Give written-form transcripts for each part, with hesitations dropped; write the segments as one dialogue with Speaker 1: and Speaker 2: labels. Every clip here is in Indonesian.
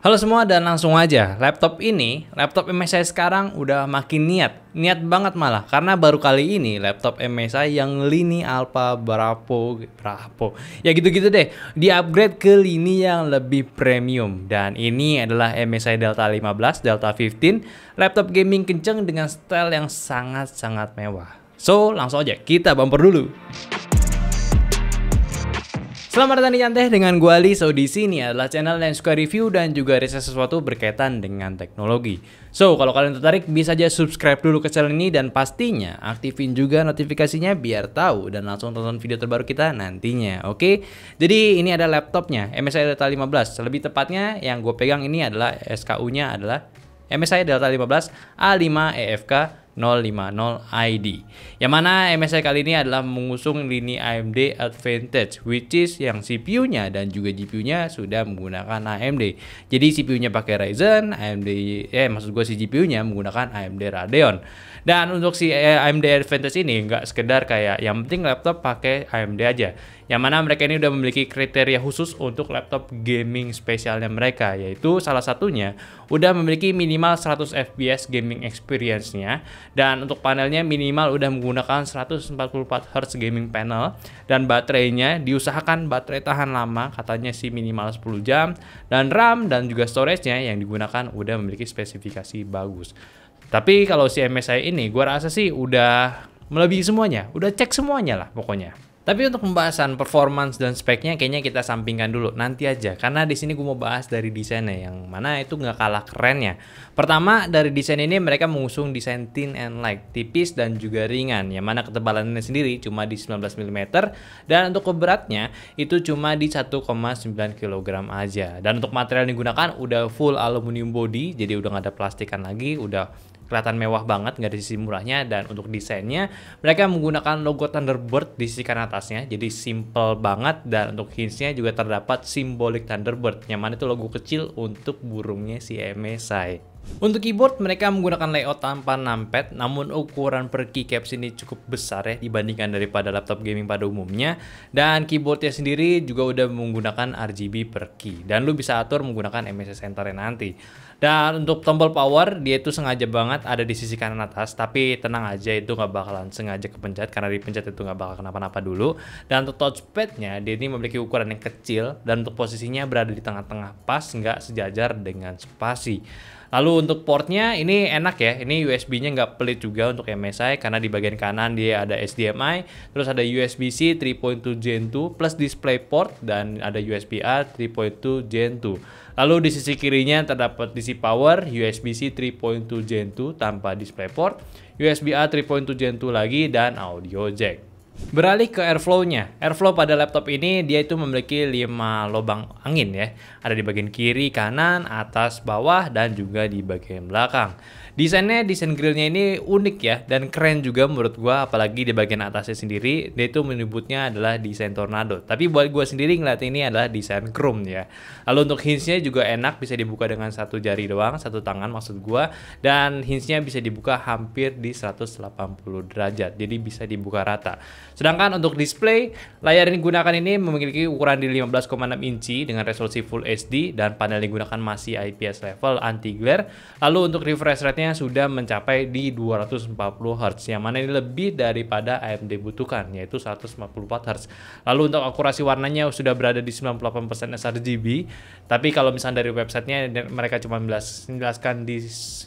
Speaker 1: Halo semua dan langsung aja, laptop MSI sekarang udah makin niat banget malah karena baru kali ini laptop MSI yang lini Alpha Bravo, ya gitu-gitu deh, di-upgrade ke lini yang lebih premium. Dan ini adalah MSI Delta 15, Delta 15, laptop gaming kenceng dengan style yang sangat-sangat mewah. So, langsung aja kita bumper dulu. Selamat datang di Nyanteh dengan gua Ali. So, di sini adalah channel yang suka review dan juga riset sesuatu berkaitan dengan teknologi. So, kalau kalian tertarik bisa aja subscribe dulu ke channel ini dan pastinya aktifin juga notifikasinya biar tahu dan langsung tonton video terbaru kita nantinya. Oke? Jadi ini ada laptopnya MSI Delta 15. Lebih tepatnya yang gue pegang ini adalah SKU-nya adalah MSI Delta 15 A5 EFK 050 ID. Yang mana MSI kali ini adalah mengusung lini AMD Advantage, which is yang CPU-nya dan juga GPU-nya sudah menggunakan AMD. Jadi CPU-nya pakai Ryzen, maksud gue si GPU-nya menggunakan AMD Radeon. Dan untuk si AMD Advantage ini nggak sekedar kayak yang penting laptop pakai AMD aja. Yang mana mereka ini udah memiliki kriteria khusus untuk laptop gaming spesialnya mereka, yaitu salah satunya udah memiliki minimal 100 fps gaming experience-nya, dan untuk panelnya minimal udah menggunakan 144 Hz gaming panel, dan baterainya diusahakan baterai tahan lama, katanya sih minimal 10 jam, dan RAM dan juga storage-nya yang digunakan udah memiliki spesifikasi bagus. Tapi kalau si MSI ini gua rasa sih udah melebihi semuanya, udah cek semuanya lah pokoknya. Tapi untuk pembahasan performance dan speknya kayaknya kita sampingkan dulu nanti aja, karena di sini gue mau bahas dari desainnya yang mana itu nggak kalah kerennya. Pertama, dari desain ini mereka mengusung desain thin and light, tipis dan juga ringan, yang mana ketebalannya sendiri cuma di 19 mm dan untuk beratnya itu cuma di 1,9 kg aja. Dan untuk material yang digunakan udah full aluminium body, jadi udah nggak ada plastikan lagi, udah kelihatan mewah banget, nggak ada sisi murahnya. Dan untuk desainnya mereka menggunakan logo Thunderbird di sisi kanan atasnya, jadi simple banget. Dan untuk hintsnya juga terdapat simbolik Thunderbird, yang mana itu logo kecil untuk burungnya si MSI. Untuk keyboard mereka menggunakan layout tanpa numpad, namun ukuran per keycaps ini cukup besar ya dibandingkan daripada laptop gaming pada umumnya. Dan keyboardnya sendiri juga udah menggunakan RGB per key, dan lu bisa atur menggunakan MSI Center nanti. Dan untuk tombol power dia itu sengaja banget ada di sisi kanan atas, tapi tenang aja itu nggak bakalan sengaja kepencet, karena dipencet itu nggak bakal kenapa-napa dulu. Dan untuk touchpadnya dia ini memiliki ukuran yang kecil, dan untuk posisinya berada di tengah-tengah pas, nggak sejajar dengan spasi. Lalu untuk portnya ini enak ya, ini USB-nya nggak pelit juga untuk MSI, karena di bagian kanan dia ada HDMI, terus ada USB-C 3.2 Gen 2 plus DisplayPort, dan ada USB-A 3.2 Gen 2. Lalu di sisi kirinya terdapat DC power, USB-C 3.2 Gen 2 tanpa DisplayPort, USB-A 3.2 Gen 2 lagi, dan audio jack. Beralih ke airflow-nya. Airflow pada laptop ini dia itu memiliki 5 lubang angin ya. Ada di bagian kiri, kanan, atas, bawah, dan juga di bagian belakang. Desain grillnya ini unik ya, dan keren juga menurut gua, apalagi di bagian atasnya sendiri dia itu menyebutnya adalah desain tornado. Tapi buat gua sendiri ngeliat ini adalah desain chrome ya. Lalu untuk hintsnya juga enak, bisa dibuka dengan satu jari doang, satu tangan maksud gua, dan hintsnya bisa dibuka hampir di 180 derajat, jadi bisa dibuka rata. Sedangkan untuk display, layar yang digunakan ini memiliki ukuran di 15,6 inci dengan resolusi Full HD, dan panel yang digunakan masih IPS level anti glare. Lalu untuk refresh rate-nya sudah mencapai di 240 Hz, yang mana ini lebih daripada AMD butuhkan, yaitu 144 Hz. Lalu untuk akurasi warnanya sudah berada di 98% sRGB, tapi kalau misalnya dari websitenya mereka cuma menjelaskan di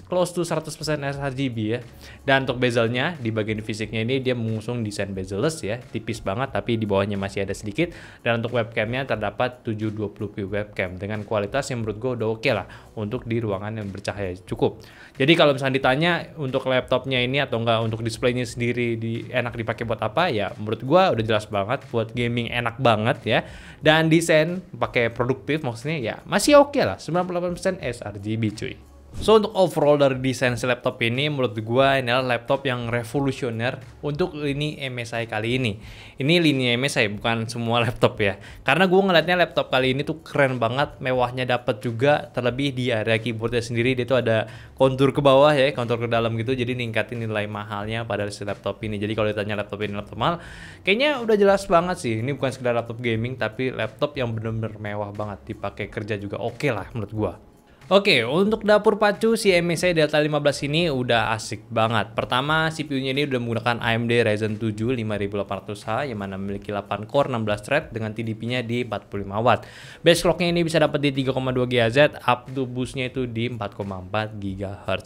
Speaker 1: close to 100% sRGB ya. Dan untuk bezelnya di bagian fisiknya ini dia mengusung desain bezel-less ya, tipis banget tapi di bawahnya masih ada sedikit. Dan untuk webcamnya terdapat 720p webcam dengan kualitas yang menurut gue udah oke lah untuk di ruangan yang bercahaya cukup. Jadi kalau misalnya ditanya untuk laptopnya ini atau enggak untuk displaynya sendiri enak dipakai buat apa ya, menurut gue udah jelas banget buat gaming enak banget ya. Dan desain pakai produktif maksudnya ya masih oke lah, 98% sRGB cuy. So untuk overall dari desain si laptop ini menurut gua ini adalah laptop yang revolusioner untuk lini MSI kali ini. Ini lini MSI bukan semua laptop ya. Karena gua ngeliatnya laptop kali ini tuh keren banget, mewahnya dapat juga, terlebih di area keyboardnya sendiri dia tuh ada kontur ke bawah ya, kontur ke dalam gitu, jadi ningkatin nilai mahalnya pada si laptop ini. Jadi kalau ditanya laptop ini laptop mahal, kayaknya udah jelas banget sih. Ini bukan sekedar laptop gaming tapi laptop yang bener-bener mewah banget, dipakai kerja juga oke lah menurut gua. Oke, untuk dapur pacu si MSI Delta 15 ini udah asik banget. Pertama, CPU-nya ini udah menggunakan AMD Ryzen 7 5800H yang mana memiliki 8 core 16 thread dengan TDP-nya di 45 watt. Base clock-nya ini bisa dapat di 3,2 GHz, up to boost-nya itu di 4,4 GHz.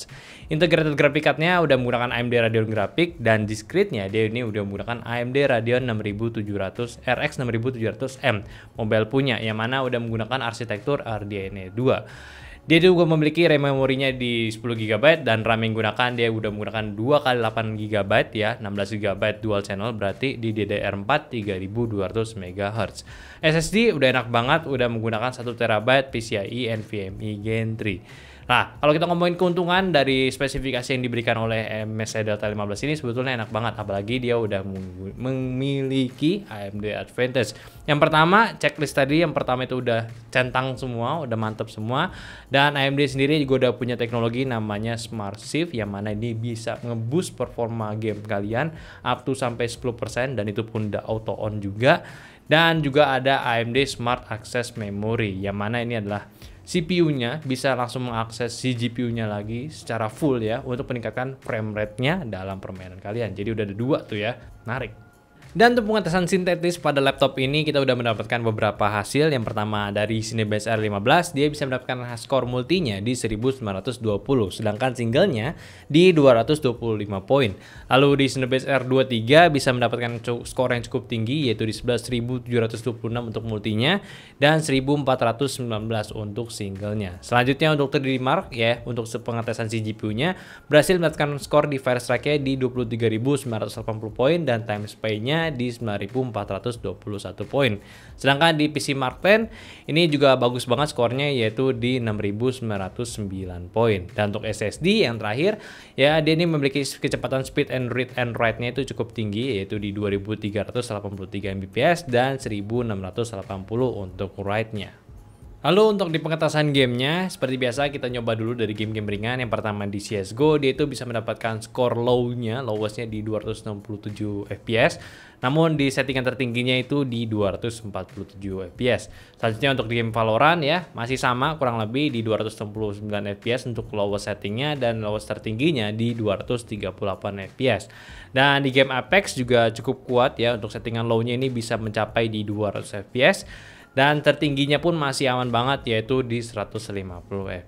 Speaker 1: Integrated graphic card-nya udah menggunakan AMD Radeon Graphic dan discrete-nya dia ini udah menggunakan AMD Radeon 6700 RX 6700M mobile punya yang mana udah menggunakan arsitektur RDNA 2. Dia juga memiliki RAM memorinya di 10 GB dan RAM yang digunakan dia udah menggunakan 2x8 GB ya, 16 GB dual channel berarti di DDR4 3200 MHz. SSD udah enak banget, udah menggunakan 1 TB PCIe NVMe Gen 3. Nah, kalau kita ngomongin keuntungan dari spesifikasi yang diberikan oleh MSI Delta 15 ini sebetulnya enak banget, apalagi dia udah memiliki AMD Advantage. Yang pertama, checklist tadi yang pertama itu udah centang semua, udah mantep semua. Dan AMD sendiri juga udah punya teknologi namanya Smart Shift yang mana ini bisa ngeboost performa game kalian up to sampai 10% dan itu pun udah auto on juga. Dan juga ada AMD Smart Access Memory yang mana ini adalah CPU-nya bisa langsung mengakses si GPU-nya lagi secara full ya untuk meningkatkan frame rate-nya dalam permainan kalian. Jadi udah ada 2 tuh ya, menarik. Dan untuk pengetesan sintetis pada laptop ini kita udah mendapatkan beberapa hasil. Yang pertama dari Cinebench R15 dia bisa mendapatkan skor multinya di 1920 sedangkan singlenya di 225 poin. Lalu di Cinebench R23 bisa mendapatkan skor yang cukup tinggi yaitu di 11.726 untuk multinya dan 1419 untuk singlenya. Selanjutnya untuk 3D Mark ya untuk pengetesan si GPU-nya berhasil mendapatkan skor di Firestrike-nya di 23.980 poin dan time spy-nya di 9.421 poin. Sedangkan di PC Mark 10 ini juga bagus banget skornya yaitu di 6.909 poin. Dan untuk SSD yang terakhir ya dia ini memiliki kecepatan speed and read and write-nya itu cukup tinggi yaitu di 2.383 Mbps dan 1.680 untuk write-nya. Lalu untuk di pengetasan gamenya, seperti biasa kita nyoba dulu dari game-game ringan. Yang pertama di CSGO, dia itu bisa mendapatkan skor low-nya, lowest-nya di 267 FPS. Namun di settingan tertingginya itu di 247 FPS. Selanjutnya untuk di game Valorant ya, masih sama kurang lebih di 269 FPS untuk lowest settingnya dan lowest tertingginya di 238 FPS. Dan di game Apex juga cukup kuat ya, untuk settingan low-nya ini bisa mencapai di 200 FPS. Dan tertingginya pun masih aman banget yaitu di 150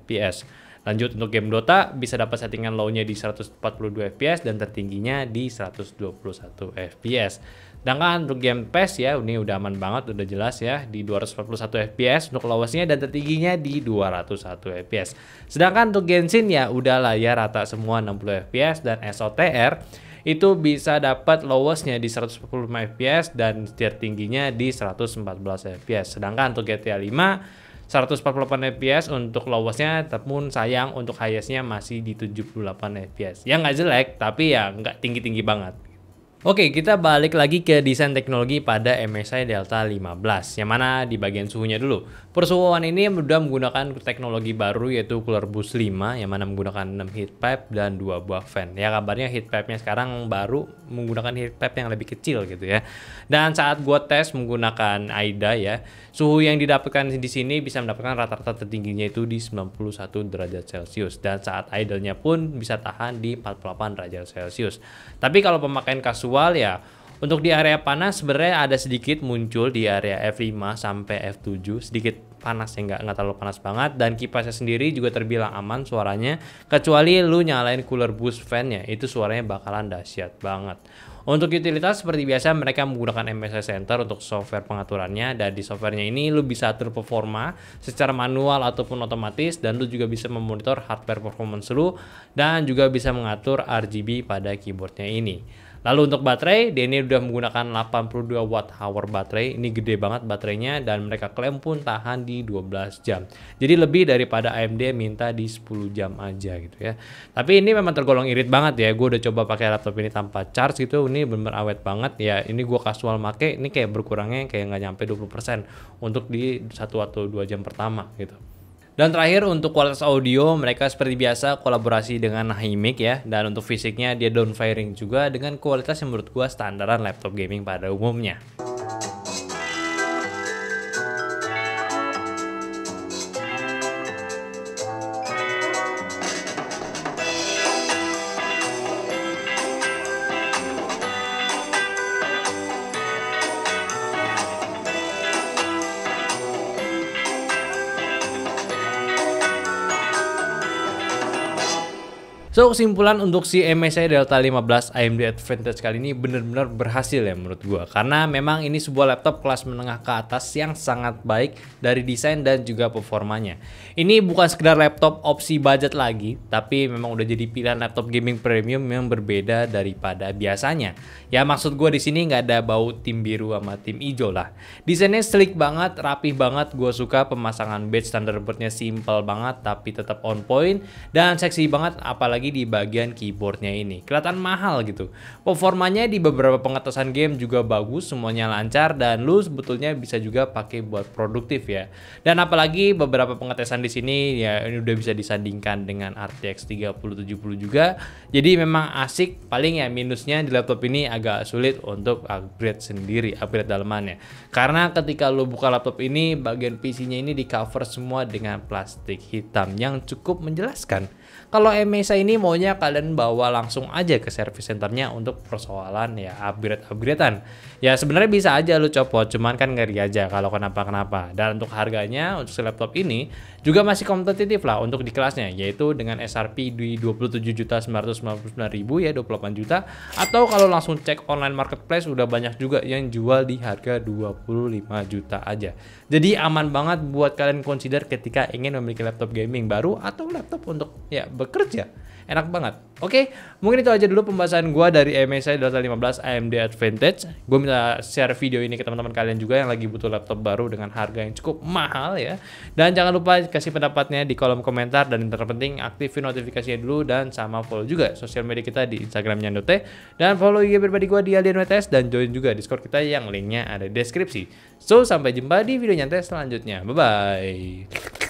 Speaker 1: FPS. Lanjut untuk game Dota bisa dapat settingan low-nya di 142 FPS dan tertingginya di 121 FPS. Sedangkan untuk game PES ya ini udah aman banget, udah jelas ya di 241 FPS untuk lowest-nya dan tertingginya di 201 FPS. Sedangkan untuk Genshin ya udahlah ya rata semua 60 FPS dan SOTR itu bisa dapat lowest-nya di 145 FPS dan tertingginya di 114 FPS. Sedangkan untuk GTA 5 148 FPS untuk lowest-nya, namun sayang untuk highest-nya masih di 78 FPS. Ya nggak jelek, tapi ya nggak tinggi-tinggi banget. Oke, kita balik lagi ke desain teknologi pada MSI Delta 15, yang mana di bagian suhunya dulu. Persuhuan ini sudah menggunakan teknologi baru yaitu Cooler Boost 5, yang mana menggunakan 6 heat pipe dan 2 buah fan. Ya kabarnya heat pipe-nya sekarang baru menggunakan heat pipe yang lebih kecil gitu ya. Dan saat gua tes menggunakan AIDA ya, suhu yang didapatkan di sini bisa mendapatkan rata-rata tertingginya itu di 91 derajat Celcius. Dan saat idle-nya pun bisa tahan di 48 derajat Celcius. Tapi kalau pemakaian kasual ya untuk di area panas sebenarnya ada sedikit muncul di area F5 sampai F7 sedikit panas ya nggak terlalu panas banget dan kipasnya sendiri juga terbilang aman suaranya kecuali lu nyalain cooler boost fan-nya itu suaranya bakalan dahsyat banget. Untuk utilitas seperti biasa mereka menggunakan MSI Center untuk software pengaturannya dan di softwarenya ini lu bisa atur performa secara manual ataupun otomatis dan lu juga bisa memonitor hardware performance lu dan juga bisa mengatur RGB pada keyboardnya ini. Lalu untuk baterai, dia ini udah menggunakan 82 watt hour baterai. Ini gede banget baterainya dan mereka klaim pun tahan di 12 jam. Jadi lebih daripada AMD minta di 10 jam aja gitu ya. Tapi ini memang tergolong irit banget ya. Gue udah coba pakai laptop ini tanpa charge gitu. Ini bener-bener awet banget ya. Ini gue casual make, ini kayak berkurangnya kayak nggak nyampe 20% untuk di 1 atau 2 jam pertama gitu. Dan terakhir untuk kualitas audio mereka seperti biasa kolaborasi dengan HiMic ya. Dan untuk fisiknya dia downfiring juga dengan kualitas yang menurut gua standaran laptop gaming pada umumnya. So, kesimpulan untuk si MSI Delta 15 AMD Advantage kali ini benar-benar berhasil ya menurut gua. Karena memang ini sebuah laptop kelas menengah ke atas yang sangat baik dari desain dan juga performanya. Ini bukan sekedar laptop opsi budget lagi, tapi memang udah jadi pilihan laptop gaming premium yang berbeda daripada biasanya. Ya maksud gua di sini nggak ada bau tim biru sama tim hijau lah. Desainnya sleek banget, rapih banget. Gua suka pemasangan badge Thunderbolt-nya simple banget tapi tetap on point dan seksi banget, apalagi di bagian keyboardnya ini kelihatan mahal gitu. Performanya di beberapa pengetesan game juga bagus, semuanya lancar dan lu sebetulnya bisa juga pakai buat produktif ya. Dan apalagi beberapa pengetesan di sini ya ini udah bisa disandingkan dengan RTX 3070 juga. Jadi memang asik, paling ya minusnya di laptop ini agak sulit untuk upgrade sendiri, upgrade dalamannya. Karena ketika lu buka laptop ini, bagian PC-nya ini di cover semua dengan plastik hitam yang cukup menjelaskan. Kalau MSI ini maunya kalian bawa langsung aja ke service centernya untuk persoalan ya upgrade-upgradean. Ya sebenarnya bisa aja lu copot, cuman kan ngeri aja kalau kenapa-kenapa. Dan untuk harganya untuk si laptop ini juga masih kompetitif lah untuk di kelasnya, yaitu dengan SRP di 27.999.000 ya, 28 juta. Atau kalau langsung cek online marketplace udah banyak juga yang jual di harga 25 juta aja. Jadi aman banget buat kalian consider ketika ingin memiliki laptop gaming baru atau laptop untuk ya bekerja. Enak banget. Oke, mungkin itu aja dulu pembahasan gua dari MSI Delta 15 AMD Advantage. Gue minta share video ini ke teman-teman kalian juga yang lagi butuh laptop baru dengan harga yang cukup mahal ya. Dan jangan lupa kasih pendapatnya di kolom komentar, dan yang terpenting aktifin notifikasinya dulu dan sama follow juga sosial media kita di Instagramnya Nyandote, dan follow IG pribadi gua di Aldian WTS, dan join juga Discord kita yang linknya ada di deskripsi. So, sampai jumpa di video nyantai selanjutnya. Bye bye.